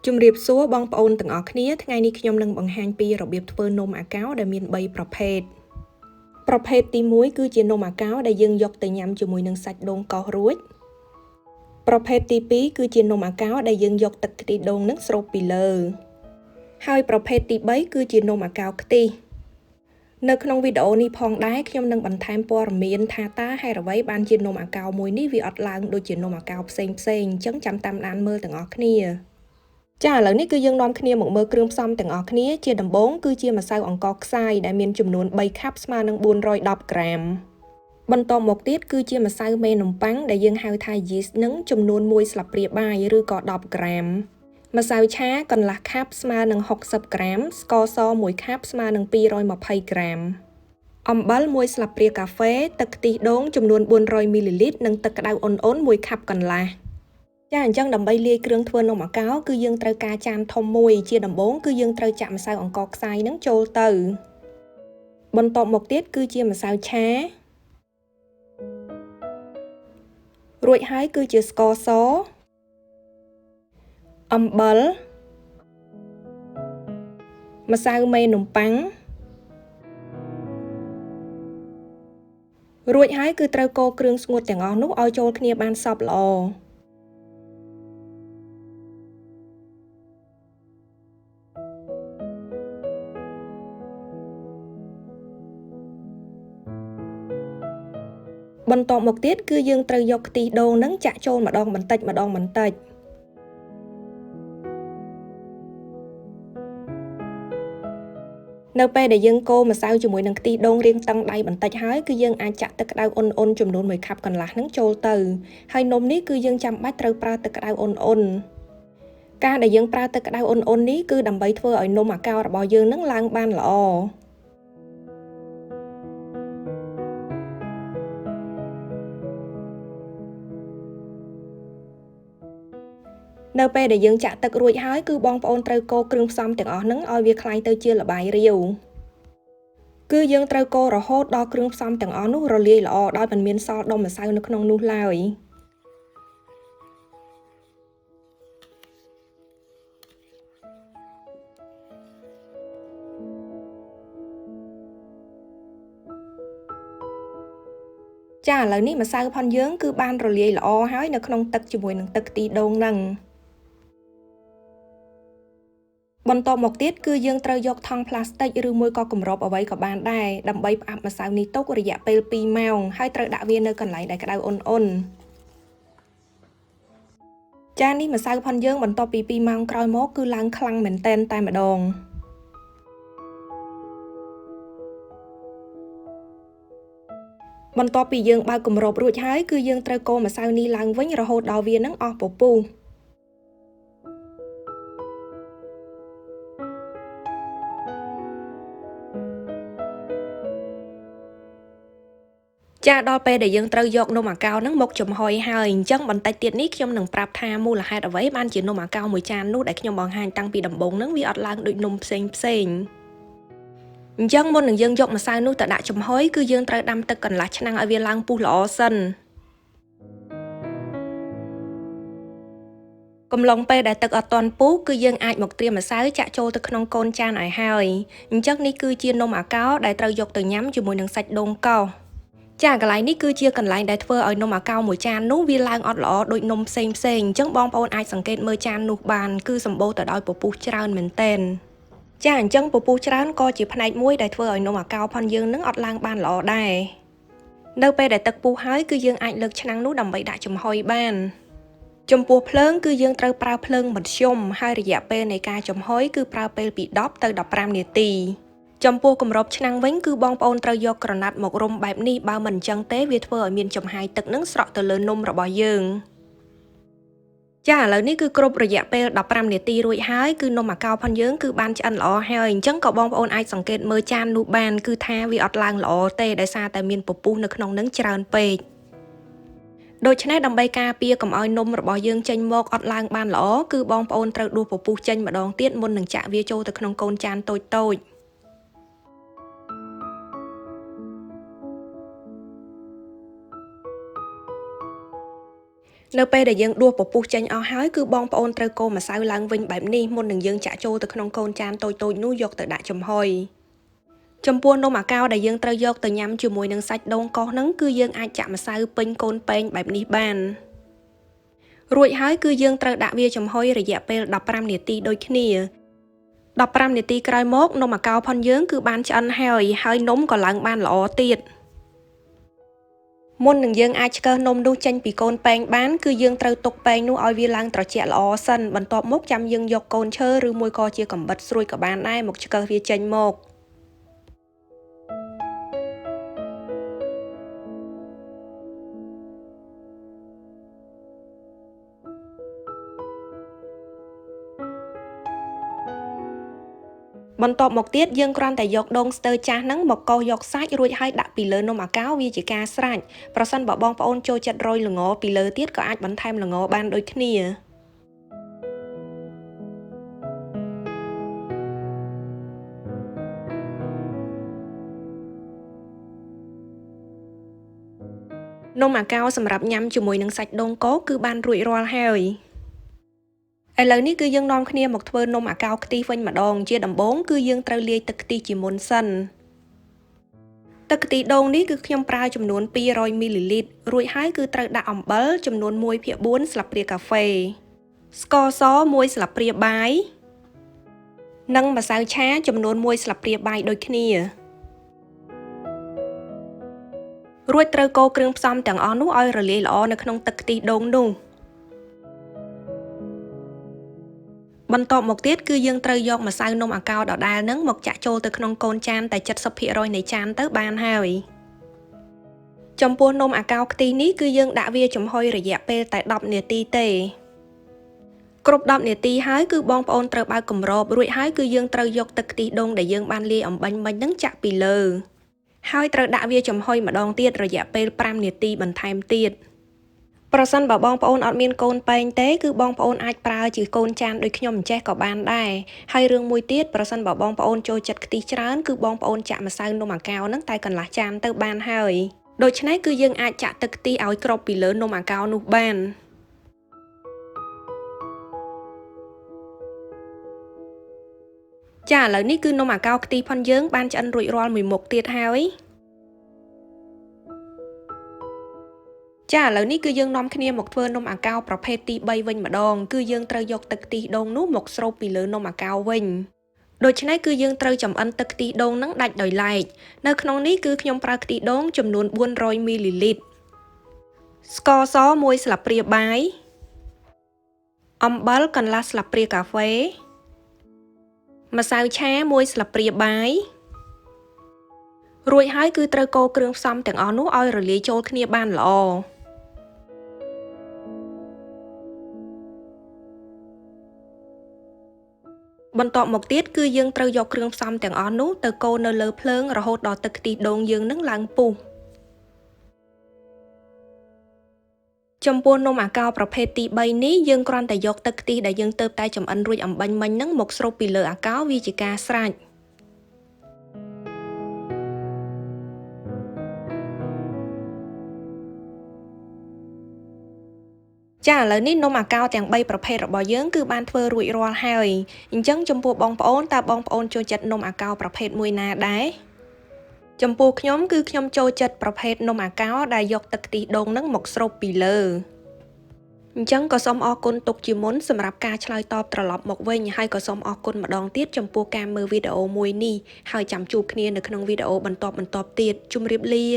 ជំរាបសួរបងប្អូនទាំងអស់គ្នាថ្ងៃនេះខ្ញុំនឹងបង្ហាញពីរបៀបធ្វើនំអាកោដែលមាន3ប្រភេទប្រភេទទី1គឺជានំអាកោដែលយើងយកទៅញ៉ាំជាមួយនឹងសាច់ដូងកោសរួចប្រភេទទី2គឺជានំអាកោដែលយើងយកទឹកខ្ទិះដូងនឹងស្រូបពីលើហើយប្រភេទទី3គឺជានំអាកោខ្ទិះនៅក្នុងវីដេអូនេះផងដែរខ្ញុំនឹងបន្ថែមព័ត៌មានថាតើហេតុអ្វីបានជានំអាកោមួយនេះវាអត់ឡើងដូចជានំអាកោផ្សេងអញ្ចឹងចាំតាមដានមើលទាំងអស់គ្នាចាឥឡូវនេះគឺយើងនាំគ្នាមកមើលគ្រឿងផ្សំទាំងអស់គ្នាជាដំបូងគឺជាម្សៅអង្ករខ្សាយដែលមានចំនួន3ខាប់ស្មើនឹង410ក្រាមបន្ទាប់មកទៀតគឺជាម្សៅមេនំប៉័ងដែលយើងហៅថា yeast នឹងចំនួន1ស្លាបព្រាបាយឬក៏10ក្រាមម្សៅឆាកន្លះខាប់ស្មើនឹង60ក្រាមស្ករស1ខាប់ស្មើនឹង220ក្រាមអំបិល1ស្លាបព្រាកាហ្វេទឹកខ្ទិះដូងចំនួន400មីលីលីត្រនិងទឹកក្តៅអ៊ុនៗ1ខាប់កន្លះចាអញ្ចឹងដើម្បីលាយគ្រឿងធ្វើនំអាកោគឺយើងត្រូវការចានធំមួយជាដំបូងគឺយើងត្រូវចាក់ម្សៅអង្ករខ្សាយនឹងចូលទៅបន្ទាប់មកទៀតគឺជាម្សៅឆារួចហើយគឺជាស្ករសអំបិលម្សៅមេនំប៉័ងរួចហើយគឺត្រូវកូរគ្រឿងស្ងួតទាំងអស់នោះឲ្យចូលគ្នាបានសព្វល្អបន្ទាប់មកទៀតគឺយើងត្រូវយកខ្ទិះដូងនឹងចាក់ចូលម្ដងបន្តិចនៅពេលដែលយើងកូរម្សៅជាមួយនឹងខ្ទិះដូងរាងតឹងដៃបន្តិចហើយគឺយើងអាចចាក់ទឹកក្តៅអ៊ុនៗចំនួន1ខាប់កន្លះនឹងចូលទៅហើយនំនេះគឺយើងចាំបាច់ត្រូវប្រើទឹកក្តៅអ៊ុនការដែលយើងប្រើទឹកក្តៅអ៊ុននេះគឺដើម្បីធ្វើឲ្យនំអាកោរបស់យើងនឹងឡើងបានល្អនៅពេលដែលយើងចាក់ទឹករួចហើយគឺបងប្អូនត្រូវកូរគ្រឿងផ្សំទាំងអស់ហ្នឹងឲ្យវាคล้ายទៅជាល្បាយរាវគឺយើងត្រូវកូររហូតដល់គ្រឿងផ្សំទាំងអស់នោះរលាយល្អដោយមិនមានសល់ដុំម្សៅនៅក្នុងនោះឡើយចាឥឡូវនេះម្សៅផុនយើងគឺបានរលាយល្អហើយនៅក្នុងទឹកជាមួយនឹងទឹកខ្ទិះដូងហ្នឹងបន្ទាប់មកទៀតគឺយើងត្រូវយកថង់ផ្លាស្ទិកឬមួយក៏គម្របអ្វីក៏បានដែរដើម្បីផ្អាប់ម្សៅនេះទុករយៈពេល2ម៉ោងហើយត្រូវដាក់វានៅកន្លែងដែលក្តៅអ៊ុនចានេះម្សៅផុនយើងបន្ទាប់ពី2ម៉ោងក្រោយមកគឺឡើងខ្លាំងមែនតែម្ដងបន្ទាប់ពីយើងបើកគម្របរួចហើយគឺយើងត្រូវកូរម្សៅនេះឡើងវិញរហូតដល់វានឹងអស់ពពុះចាដល់ពេលដែលយើងត្រូវយកនំអាកោហ្នឹងមកចំហុយហើយអញ្ចឹងបន្តិចទៀតនេះខ្ញុំនឹងប្រាប់ថាមូលហេតុអ្វីបានជានំអាកោមួយចាននោះដែលខ្ញុំបង្ហាញតាំងពីដំបូងហ្នឹងវាអត់ឡើងដូចនំផ្សេងអញ្ចឹងមុននឹងយើងយកម្សៅនោះទៅដាក់ចំហុយគឺយើងត្រូវដាំទឹកកន្លះឆ្នាំងឲ្យវាឡើងពុះល្អសិនកំឡុងពេលដែលទឹកអត់ទាន់ពុះគឺយើងអាចមកត្រៀមម្សៅចាក់ចូលទៅក្នុងកូនចានឲ្យហើយអញ្ចឹងនេះគឺជានំអាកោដែលត្រូវយកទៅញ៉ាំជាមួយនឹងសាច់ដូងកោសចាកន្លែងនេះគឺជាកន្លែងដែលធ្វើឲ្យនំអាកោមួយចាននោះវាឡើងអត់ល្អដូចនំផ្សេងអញ្ចឹងបងប្អូនអាចសង្កេតមើលចាននោះបានគឺសម្បូរទៅដោយពពុះច្រើនមែនទែនចាអញ្ចឹងពពុះច្រើនក៏ជាផ្នែកមួយដែលធ្វើឲ្យនំអាកោផុនយើងនឹងអត់ឡើងបានល្អដែរនៅពេលដែលទឹកពុះហើយគឺយើងអាចលើកឆ្នាំងនោះដើម្បីដាក់ចំហុយបានចំពោះភ្លើងគឺយើងត្រូវប្រើភ្លើងមធ្យមហើយរយៈពេលនៃការចំហុយគឺប្រើពេលពី10ទៅ15នាទីចំពោះគម្របឆ្នាំងវិញគឺបងប្អូនត្រូវយកក្រណាត់មករុំបែបនេះបើមិនអញ្ចឹងទេវាធ្វើឲ្យមានចំហាយទឹកនឹងស្រក់ទៅលើនំរបស់យើងចាឥឡូវនេះគឺគ្រប់រយៈពេល15នាទីរួចហើយគឺនំអាកោផុនយើងគឺបានឆ្អិនល្អហើយអញ្ចឹងក៏បងប្អូនអាចសង្កេតមើលចាននោះបានគឺថាវាអត់ឡើងល្អទេដោយសារតែមានពពុះនៅក្នុងនឹងច្រើនពេកដូច្នេះដើម្បីការពារកុំឲ្យនំរបស់យើងចេញមកអត់ឡើងបានល្អគឺបងប្អូនត្រូវដួសពពុះចេញម្ដងទៀតមុននឹងចាក់វាចូលទៅក្នុងកូនចានតូច នៅពេលដែលយើងដួសពពុះចេញអស់ហើយគឺបងប្អូនត្រូវកូរម្សៅឡើងវិញបែបនេះមុននឹងយើងចាក់ចូលទៅក្នុងកូនចានតូចៗនោះយកទៅដាក់ចំហុយចំពោះនំអាកោដែលយើងត្រូវយកទៅញ៉ាំជាមួយនឹងសាច់ដូងកោសហ្នឹងគឺយើងអាចចាក់ម្សៅពេញកូនពែងបែបនេះបានរួចហើយគឺយើងត្រូវដាក់វាចំហុយរយៈពេល15នាទីដូចគ្នា15នាទីក្រោយមកនំអាកោផុនយើងគឺបានឆ្អិនហើយនំក៏ឡើងបានល្អទៀតមុននឹងយើងអាចឆ្កឹះនំនោះចេញពីកូនពែងបានគឺយើងត្រូវទុកពែងនោះឲ្យវាឡើងត្រជាក់ល្អសិនបន្ទាប់មកចាំយើងយកកូនឈើឬមួយក៏ជាកាំបិតស្រួយក៏បានដែរមកឆ្កឹះវាចេញមកបន្ទាប់មកទៀតយើងគ្រាន់តែយកដូងស្ទើចាស់ហ្នឹងមកកោសយកសាច់រួចហើយដាក់ពីលើនំអាកោវាជាការស្រេចប្រសិនបើបងប្អូនចូលចិត្តរោយល្ងពីលើទៀតក៏អាចបន្ថែមល្ងបានដូចគ្នានំអាកោសម្រាប់ញ៉ាំជាមួយនឹងសាច់ដូងកោសគឺបានរួចរាល់ហើយឥឡូវនេះគឺយើងនាំគ្នាមកធ្វើនំអាកោខ្ទិះវិញម្ដងជាដំបូងគឺយើងត្រូវលាយទឹកខ្ទិះជាមុនសិនទឹកខ្ទិះដូងនេះគឺខ្ញុំប្រើចំនួន200មីលីលីត្ររួចហើយគឺត្រូវដាក់អំបិលចំនួន1/4ស្លាបព្រាកាហ្វេស្ករស1ស្លាបព្រាបាយនិងម្សៅឆាចំនួន1ស្លាបព្រាបាយដូចគ្នារួចត្រូវកូរគ្រឿងផ្សំទាំងអស់នោះឲ្យរលាយល្អនៅក្នុងទឹកខ្ទិះដូងនោះបន្ទាប់មកទៀតគឺយើងត្រូវយកម្សៅនំអាកោដដែលហ្នឹងមកចាក់ចូលទៅក្នុងកូនចានតែ 70% នៃចានទៅបានហើយចំពោះនំអាកោខ្ទិះនេះគឺយើងដាក់វាចំហុយរយៈពេលតែ10នាទីទេគ្រប់10នាទីហើយគឺបងប្អូនត្រូវបើកគម្របរួចហើយគឺយើងត្រូវយកទឹកខ្ទិះដូងដែលយើងបានលាយអំបាញ់មិញហ្នឹងចាក់ពីលើហើយត្រូវដាក់វាចំហុយម្ដងទៀតរយៈពេល5នាទីបន្ថែមទៀតប្រសិនបើបងប្អូនអត់មានកូនពែងទេគឺបងប្អូនអាចប្រើជាកូនចានដូចខ្ញុំអញ្ចេះក៏បានដែរហើយរឿងមួយទៀតប្រសិនបើបងប្អូនចូលចិត្តខ្ទិះច្រើនគឺបងប្អូនចាក់ម្សៅនំអាកោហ្នឹងតែកន្លះចានទៅបានហើយដូច្នេះគឺយើងអាចចាក់ទឹកខ្ទិះឲ្យគ្របពីលើនំអាកោនោះបានចាឥឡូវនេះគឺនំអាកោខ្ទិះផុនយើងបានឆ្អិនរួចរាល់មួយមុខទៀតហើយចាឥឡូវនេះគឺយើងនាំគ្នាមកធ្វើនំអាកោប្រភេទទី3វិញម្ដងគឺយើងត្រូវយកទឹកខ្ទិះដូងនោះមកស្រូបពីលើនំអាកោវិញដូច្នេះគឺយើងត្រូវចម្អិនទឹកខ្ទិះដូងនឹងដាច់ដោយឡែកនៅក្នុងនេះគឺខ្ញុំប្រើខ្ទិះដូងចំនួន400មីលីលីត្រស្ករស1ស្លាបព្រាបាយអំបិលកន្លះស្លាបព្រាកាហ្វេម្សៅឆា1ស្លាបព្រាបាយរួចហើយគឺត្រូវកូរគ្រឿងផ្សំទាំងអស់នោះឲ្យរលាយចូលគ្នាបានល្អបន្ទាប់មកទៀតគឺយើងត្រូវយកគ្រឿងផ្សំទាំងអស់នោះទៅកូរនៅលើភ្លើងរហូតដល់ទឹកខ្ទិះដូងយើងនឹងឡើងពុះចំពោះនំអាកោប្រភេទទី3នេះយើងគ្រាន់តែយកទឹកខ្ទិះដែលយើងទើបតែចម្អិនរួចអំបាញ់មិញហ្នឹងមកស្រូបពីលើអាកោវាជាការស្រេចចាឥឡូវនេះនំអាកោទាំង3ប្រភេទរបស់យើងគឺបានធ្វើរួចរាល់ហើយអញ្ចឹងចំពោះបងប្អូនតើបងប្អូនចូលចិត្តនំអាកោប្រភេទមួយណាដែរចំពោះខ្ញុំគឺខ្ញុំចូលចិត្តប្រភេទនំអាកោដែលយកទឹកខ្ទិះដូងនឹងមកស្រូបពីលើអញ្ចឹងក៏សូមអរគុណទុកជាមុនសម្រាប់ការឆ្លើយតបត្រឡប់មកវិញហើយក៏សូមអរគុណម្ដងទៀតចំពោះការមើលវីដេអូមួយនេះហើយចាំជួបគ្នានៅក្នុងវីដេអូបន្តទៀតជម្រាបលា